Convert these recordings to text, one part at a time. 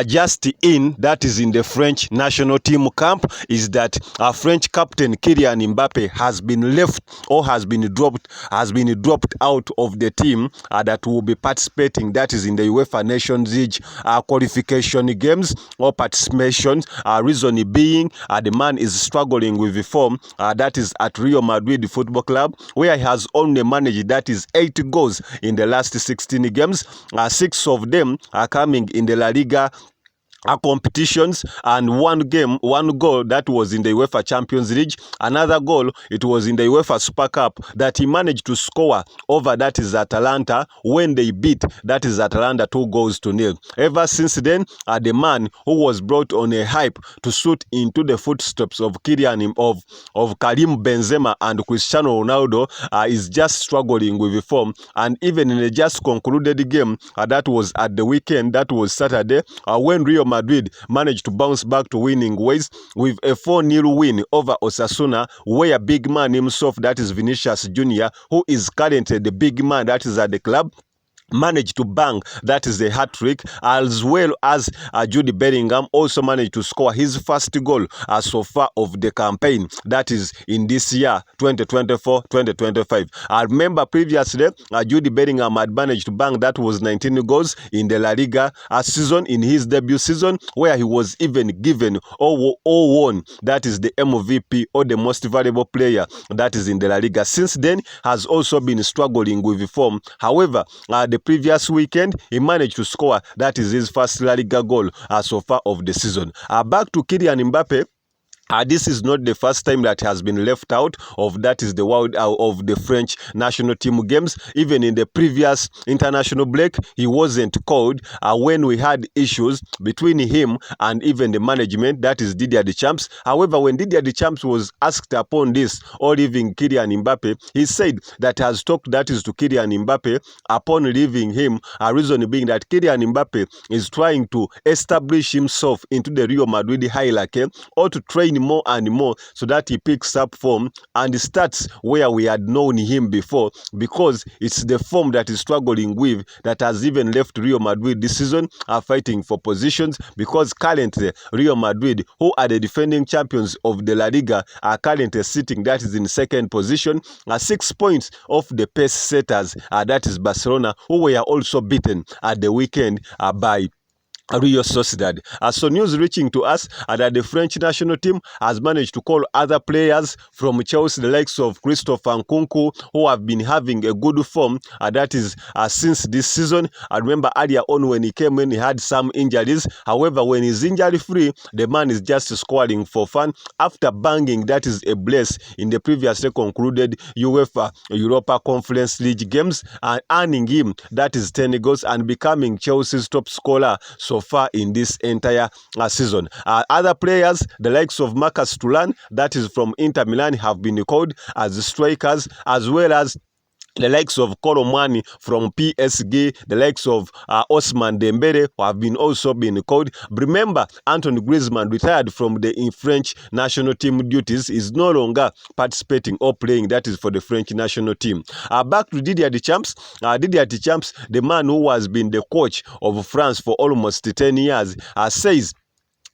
just in, that is in the French national team camp, is that French captain Kylian Mbappe has been left or has been dropped out of the team that will be participating, that is in the UEFA Nations League qualification games or participation. Reason being, the man is struggling with the form, that is at Real Madrid Football Club, where he has only managed, that is 8 goals in the last 16 games. 6 of them are coming in the La Liga competitions, and one goal that was in the UEFA Champions League, another goal it was in the UEFA Super Cup that he managed to score over, that is Atalanta, when they beat, that is Atalanta, 2-0. Ever since then, the man who was brought on a hype to suit into the footsteps of Karim Benzema and Cristiano Ronaldo is just struggling with the form. And even in a just concluded game that was at the weekend, that was Saturday, when Real Madrid managed to bounce back to winning ways with a 4-0 win over Osasuna, where big man himself, that is Vinicius Jr., who is currently the big man that is at the club, managed to bang, that is a hat-trick, as well as Jude Bellingham also managed to score his first goal so far of the campaign, that is in this year 2024-2025. I remember previously Jude Bellingham had managed to bang, that was 19 goals in the La Liga season, in his debut season, where he was even given or won, that is the MVP or the most valuable player, that is in the La Liga. Since then has also been struggling with the form. However, the previous weekend he managed to score, that is his first La Liga goal so far of the season. Back to Kylian Mbappe. This is not the first time that has been left out of, that is the world of the French national team games. Even in the previous international break, he wasn't called when we had issues between him and even the management, that is Didier Deschamps. However, when Didier Deschamps was asked upon this or leaving Kylian Mbappe, he said that has talked, that is to Kylian Mbappe, upon leaving him, a reason being that Kylian Mbappe is trying to establish himself into the Real Madrid hierarchy, or to train more and more so that he picks up form and starts where we had known him before, because it's the form that is struggling with that has even left Real Madrid this season fighting for positions, because currently Real Madrid, who are the defending champions of the La Liga, are currently sitting, that is in second position, 6 points off the pace setters, that is Barcelona, who were also beaten at the weekend by Real Sociedad. So news reaching to us that the French national team has managed to call other players from Chelsea, the likes of Christophe Nkunku, who have been having a good form, that is since this season. I remember earlier on when he came in, he had some injuries. However, when he's injury free, the man is just scoring for fun after banging, that is a bless, in the previously concluded UEFA Europa Conference League games, and earning him, that is 10 goals, and becoming Chelsea's top scorer so far in this entire season. Other players, the likes of Marcus Thuram, that is from Inter Milan, have been called as strikers, as well as the likes of Koromani from PSG, the likes of Ousmane Dembele, who have been also been called. Remember, Antoine Griezmann retired from the French national team duties, is no longer participating or playing, that is for the French national team. Back to Didier Deschamps. Didier Deschamps, the man who has been the coach of France for almost 10 years, says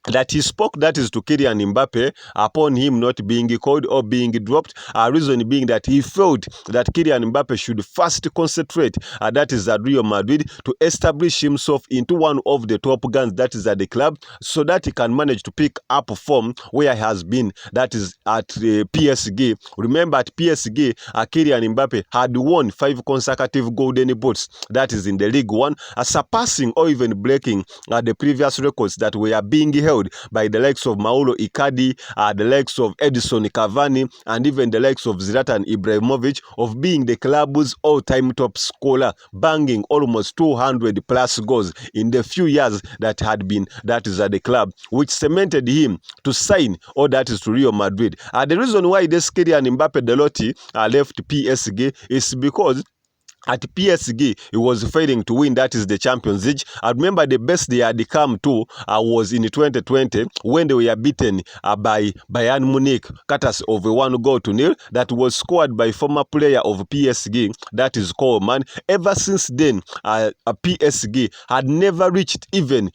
that he spoke, that is to Kylian Mbappe, upon him not being called or being dropped. Reason being that he felt that Kylian Mbappe should first concentrate, that is at Real Madrid, to establish himself into one of the top guns, that is at the club, so that he can manage to pick up form where he has been, that is at PSG. Remember, at PSG, Kylian Mbappe had won 5 consecutive golden boots, that is in the League One, surpassing or even breaking the previous records that were being held by the likes of Mauro Icardi, the likes of Edison Cavani, and even the likes of Zlatan Ibrahimovic, of being the club's all-time top scorer, banging almost 200 plus goals in the few years that had been, that is at the club, which cemented him to sign, or that is to Real Madrid. The reason why this Kylian Mbappe Delotti left PSG is because at PSG, he was failing to win, that is the Champions League. I remember the best they had come to was in 2020 when they were beaten by Bayern Munich, cutters of a 1-0 that was scored by former player of PSG, that is Coleman. Ever since then, PSG had never reached even